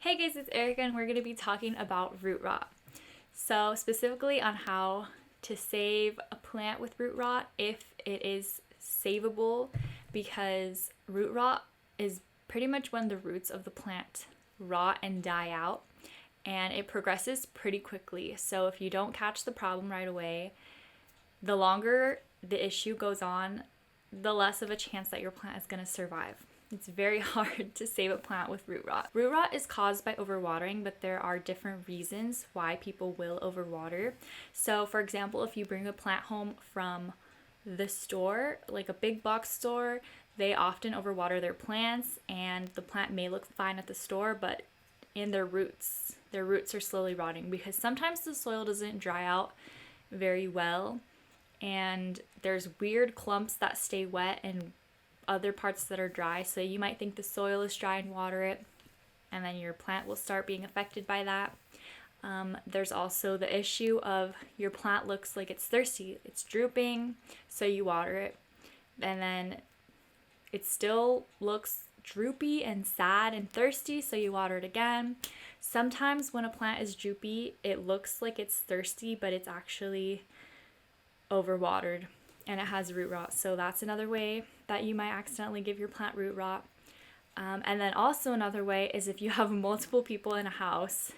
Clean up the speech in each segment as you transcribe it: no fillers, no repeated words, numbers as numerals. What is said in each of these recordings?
Hey guys, it's Erica and we're going to be talking about root rot. So specifically on how to save a plant with root rot if it is savable, because root rot is pretty much when the roots of the plant rot and die out, and it progresses pretty quickly. So if you don't catch the problem right away, the longer the issue goes on, the less of a chance that your plant is going to survive. It's very hard to save a plant with root rot. Root rot is caused by overwatering, but there are different reasons why people will overwater. So for example, if you bring a plant home from the store, like a big box store, they often overwater their plants, and the plant may look fine at the store, but in their roots are slowly rotting because sometimes the soil doesn't dry out very well, and there's weird clumps that stay wet and other parts that are dry. So you might think the soil is dry and water it, and then your plant will start being affected by that. There's also the issue of your plant looks like it's thirsty. It's drooping, so you water it, and then it still looks droopy and sad and thirsty, so you water it again. Sometimes when a plant is droopy, it looks like it's thirsty, but it's actually overwatered and it has root rot. So that's another way that you might accidentally give your plant root rot. And then also another way is if you have multiple people in a house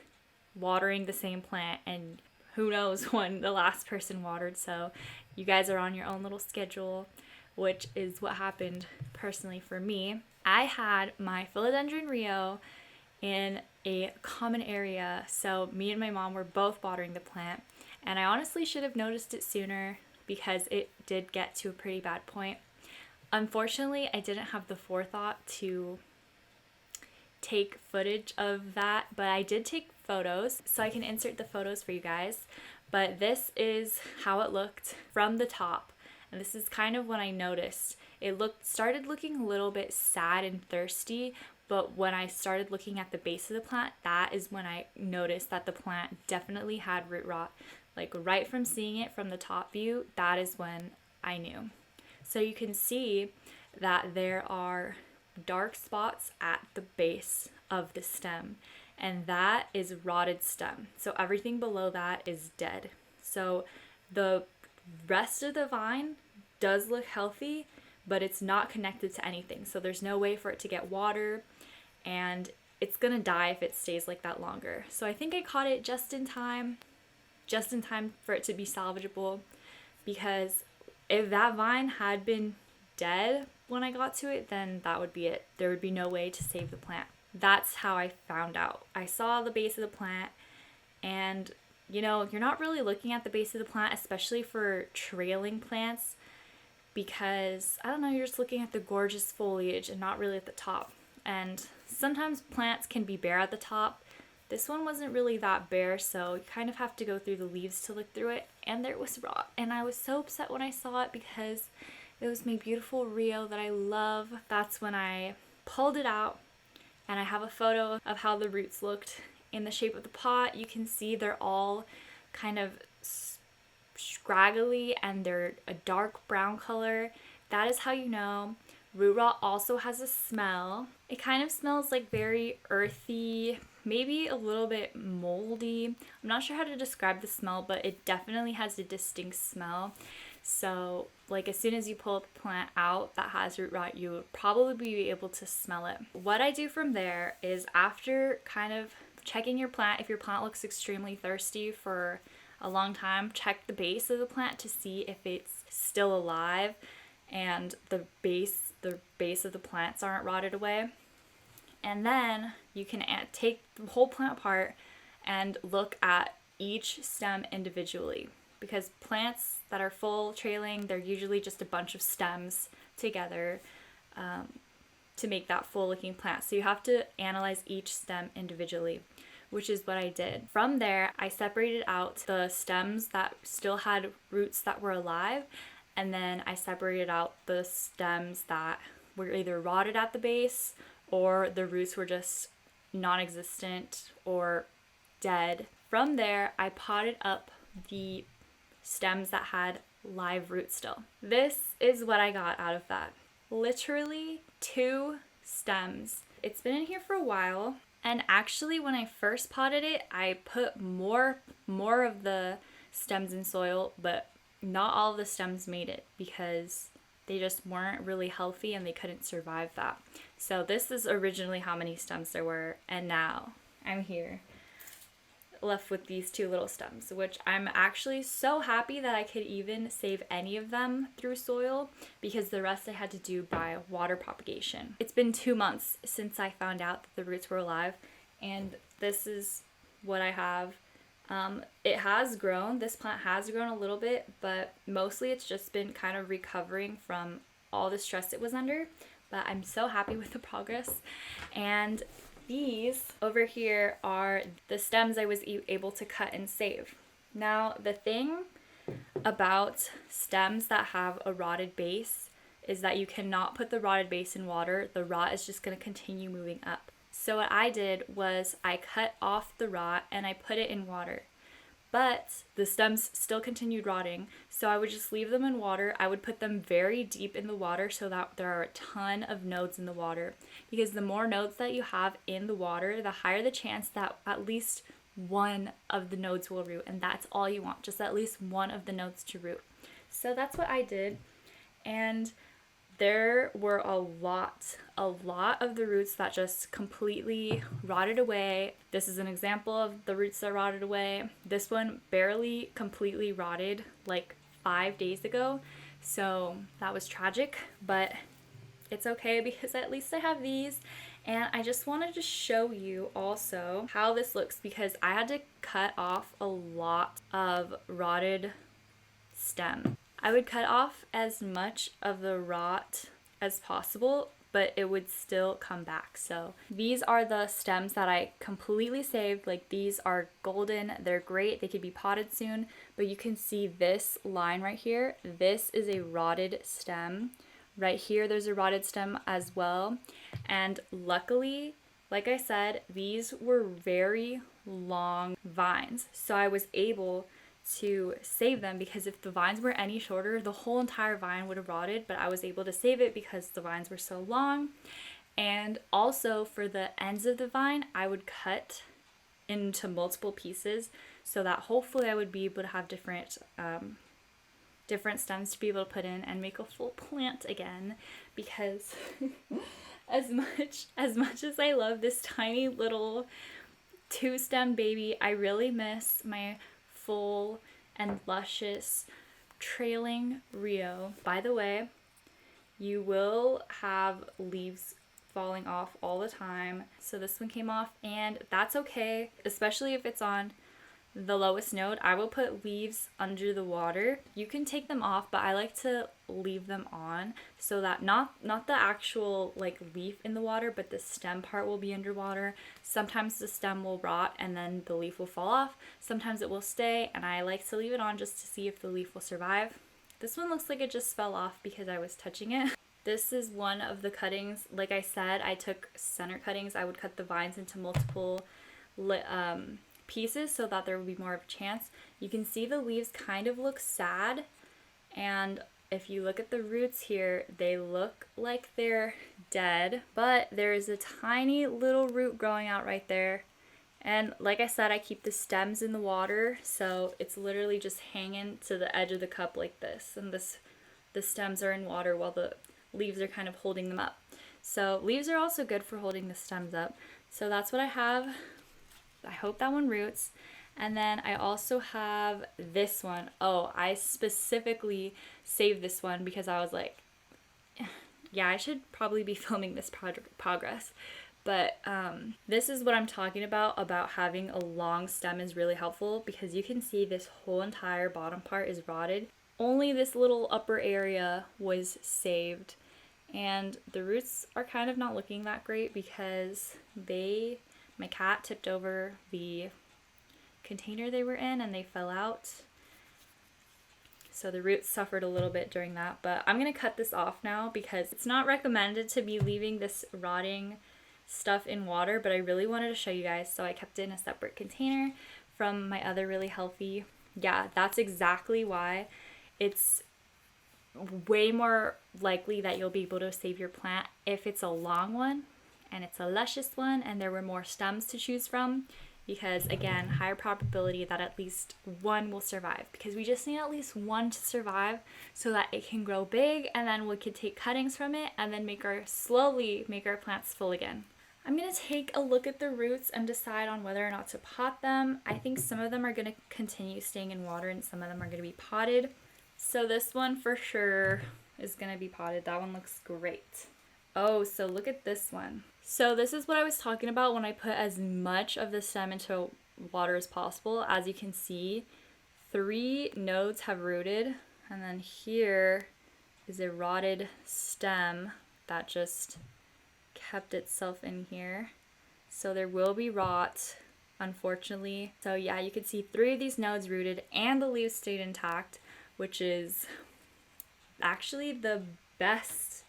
watering the same plant, and who knows when the last person watered, so you guys are on your own little schedule, which is what happened personally for me. I had my Philodendron Rio in a common area, so me and my mom were both watering the plant, and I honestly should have noticed it sooner because it did get to a pretty bad point. Unfortunately, I didn't have the forethought to take footage of that, but I did take photos, so I can insert the photos for you guys. But this is how it looked from the top, and this is kind of when I noticed it started looking a little bit sad and thirsty. But when I started looking at the base of the plant, that is when I noticed that the plant definitely had root rot. Like right from seeing it from the top view, that is when I knew. So you can see that there are dark spots at the base of the stem, and that is rotted stem. So everything below that is dead. So the rest of the vine does look healthy, but it's not connected to anything. So there's no way for it to get water, and it's gonna die if it stays like that longer. So I think I caught it just in time for it to be salvageable, because if that vine had been dead when I got to it, then that would be it. There would be no way to save the plant. That's how I found out. I saw the base of the plant, and you're not really looking at the base of the plant, especially for trailing plants, because I don't know, you're just looking at the gorgeous foliage and not really at the top. And sometimes plants can be bare at the top. This one wasn't really that bare, so you kind of have to go through the leaves to look through it, and there was rot. And I was so upset when I saw it because it was my beautiful Rio that I love. That's when I pulled it out, and I have a photo of how the roots looked in the shape of the pot. You can see they're all kind of scraggly and they're a dark brown color. That is how you know. Root rot also has a smell. It kind of smells like very earthy, maybe a little bit moldy. I'm not sure how to describe the smell, but it definitely has a distinct smell. So like as soon as you pull a plant out that has root rot, you would probably be able to smell it. What I do from there is, after kind of checking your plant, if your plant looks extremely thirsty for a long time, check the base of the plant to see if it's still alive and the base of the plants aren't rotted away. And then you can take the whole plant apart and look at each stem individually, because plants that are full trailing, they're usually just a bunch of stems together to make that full looking plant. So you have to analyze each stem individually, which is what I did. From there, I separated out the stems that still had roots that were alive, and then I separated out the stems that were either rotted at the base or the roots were just non-existent or dead. From there, I potted up the stems that had live roots still. This is what I got out of that. Literally 2 stems. It's been in here for a while. And actually, when I first potted it, I put more of the stems in soil, but not all of the stems made it because they just weren't really healthy and they couldn't survive that. So this is originally how many stems there were, and now I'm here left with these 2 little stems, which I'm actually so happy that I could even save any of them through soil, because the rest I had to do by water propagation. It's been 2 months since I found out that the roots were alive, and this is what I have. It has grown, this plant has grown a little bit, but mostly it's just been kind of recovering from all the stress it was under, but I'm so happy with the progress. And these over here are the stems I was able to cut and save. Now, the thing about stems that have a rotted base is that you cannot put the rotted base in water. The rot is just going to continue moving up. So what I did was I cut off the rot and I put it in water. But the stems still continued rotting, so I would just leave them in water. I would put them very deep in the water so that there are a ton of nodes in the water. Because the more nodes that you have in the water, the higher the chance that at least one of the nodes will root. And that's all you want, just at least one of the nodes to root. So that's what I did. And there were a lot of the roots that just completely rotted away. This is an example of the roots that rotted away. This one barely completely rotted like 5 days ago. So that was tragic, but it's okay because at least I have these. And I just wanted to show you also how this looks, because I had to cut off a lot of rotted stem. I would cut off as much of the rot as possible, but it would still come back. So these are the stems that I completely saved. Like, these are golden, they're great, they could be potted soon, but you can see this line right here. This is a rotted stem. Right here, there's a rotted stem as well. And luckily, like I said, these were very long vines. So I was able to save them, because if the vines were any shorter, the whole entire vine would have rotted, but I was able to save it because the vines were so long. And also for the ends of the vine, I would cut into multiple pieces so that hopefully I would be able to have different stems to be able to put in and make a full plant again, because as much as I love this tiny little 2-stem baby, I really miss my full and luscious trailing Rio. By the way, you will have leaves falling off all the time. So this one came off, and that's okay, especially if it's on the lowest node. I will put leaves under the water. You can take them off, but I like to leave them on so that not the actual like leaf in the water, but the stem part will be underwater. Sometimes the stem will rot and then the leaf will fall off. Sometimes it will stay, and I like to leave it on just to see if the leaf will survive. This one looks like it just fell off because I was touching it. This is one of the cuttings. Like I said, I took center cuttings. I would cut the vines into multiple pieces so that there would be more of a chance. You can see the leaves kind of look sad, and if you look at the roots here, they look like they're dead, but there's a tiny little root growing out right there. And like I said, I keep the stems in the water, so it's literally just hanging to the edge of the cup like this, and the stems are in water while the leaves are kind of holding them up. So leaves are also good for holding the stems up. So that's what I have. I hope that one roots. And then I also have this one. Oh, I specifically saved this one because I was like, yeah, I should probably be filming this progress. But this is what I'm talking about having a long stem is really helpful, because you can see this whole entire bottom part is rotted. Only this little upper area was saved. And the roots are kind of not looking that great because my cat tipped over the container they were in and they fell out. So the roots suffered a little bit during that, but I'm going to cut this off now because it's not recommended to be leaving this rotting stuff in water, but I really wanted to show you guys, so I kept it in a separate container from my other really healthy. Yeah, that's exactly why it's way more likely that you'll be able to save your plant if it's a long one and it's a luscious one, and there were more stems to choose from because, again, higher probability that at least one will survive, because we just need at least one to survive so that it can grow big, and then we could take cuttings from it and then slowly make our plants full again. I'm going to take a look at the roots and decide on whether or not to pot them. I think some of them are going to continue staying in water and some of them are going to be potted. So this one for sure is going to be potted. That one looks great. Oh, so look at this one. So this is what I was talking about when I put as much of the stem into water as possible. As you can see, 3 nodes have rooted, and then here is a rotted stem that just kept itself in here. So there will be rot, unfortunately. So yeah, you can see 3 of these nodes rooted and the leaves stayed intact, which is actually the best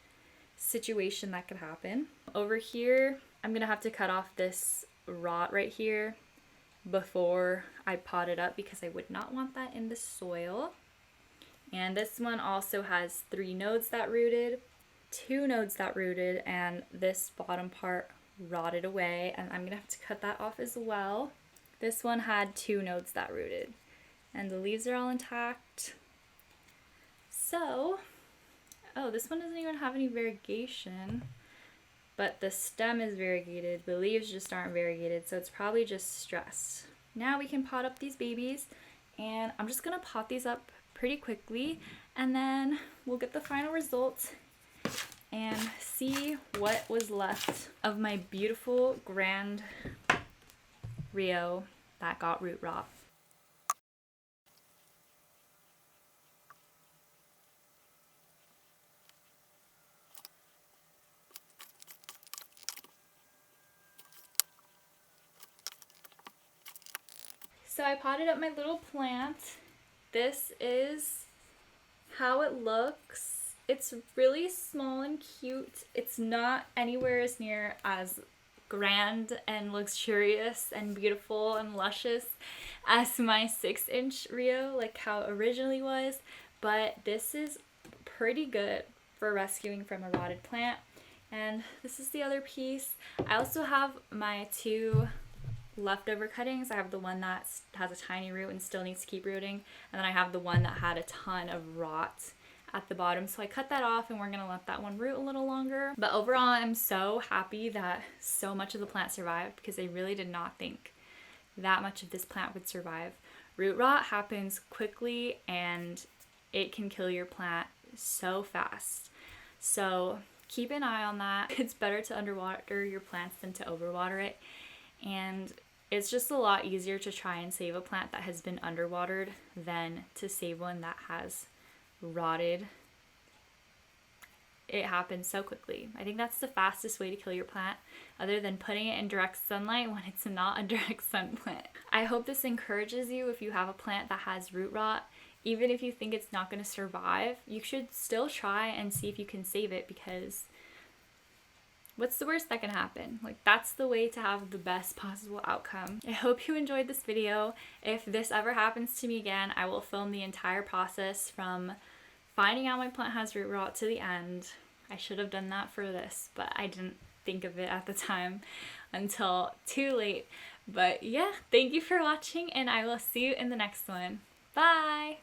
situation that could happen. Over here, I'm gonna have to cut off this rot right here before I pot it up because I would not want that in the soil. And this one also has 3 nodes that rooted, 2 nodes that rooted, and this bottom part rotted away, and I'm gonna have to cut that off as well. This one had 2 nodes that rooted, and the leaves are all intact. So, oh, this one doesn't even have any variegation, but the stem is variegated. The leaves just aren't variegated, so it's probably just stress. Now we can pot up these babies, and I'm just gonna pot these up pretty quickly, and then we'll get the final results and see what was left of my beautiful grand Rio that got root rot. So I potted up my little plant. This is how it looks. It's really small and cute. It's not anywhere as near as grand and luxurious and beautiful and luscious as my 6-inch Rio, like how it originally was, but this is pretty good for rescuing from a rotted plant. And this is the other piece. I also have my 2 leftover cuttings. I have the one that has a tiny root and still needs to keep rooting, and then I have the one that had a ton of rot at the bottom, so I cut that off and we're gonna let that one root a little longer. But overall, I'm so happy that so much of the plant survived, because I really did not think that much of this plant would survive. Root rot happens quickly and it can kill your plant so fast, so keep an eye on that. It's better to underwater your plants than to overwater it. And it's just a lot easier to try and save a plant that has been underwatered than to save one that has rotted. It happens so quickly. I think that's the fastest way to kill your plant, other than putting it in direct sunlight when it's not a direct sun plant. I hope this encourages you. If you have a plant that has root rot, even if you think it's not going to survive, you should still try and see if you can save it, because what's the worst that can happen? Like, that's the way to have the best possible outcome. I hope you enjoyed this video. If this ever happens to me again, I will film the entire process from finding out my plant has root rot to the end. I should have done that for this, but I didn't think of it at the time until too late. But yeah, thank you for watching, and I will see you in the next one. Bye!